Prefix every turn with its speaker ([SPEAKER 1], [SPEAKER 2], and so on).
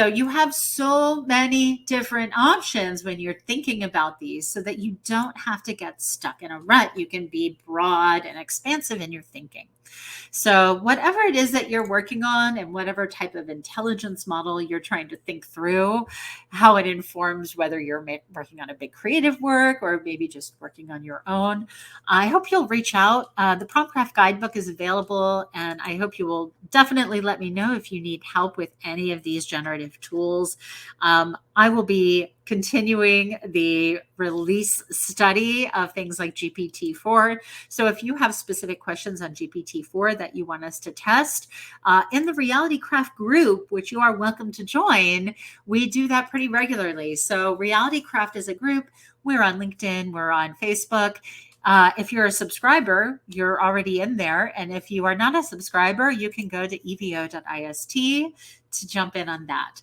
[SPEAKER 1] So you have so many different options when you're thinking about these so that you don't have to get stuck in a rut. You can be broad and expansive in your thinking. So, whatever it is that you're working on and whatever type of intelligence model you're trying to think through, how it informs whether you're working on a big creative work or maybe just working on your own, I hope you'll reach out. The Promptcraft Guidebook is available, and I hope you will definitely let me know if you need help with any of these generative tools. I will be continuing the release study of things like GPT-4. So if you have specific questions on GPT-4 that you want us to test in the Realitycraft group, which you are welcome to join, we do that pretty regularly. So Realitycraft is a group. We're on LinkedIn, we're on Facebook. If you're a subscriber, you're already in there. And if you are not a subscriber, you can go to evo.ist to jump in on that.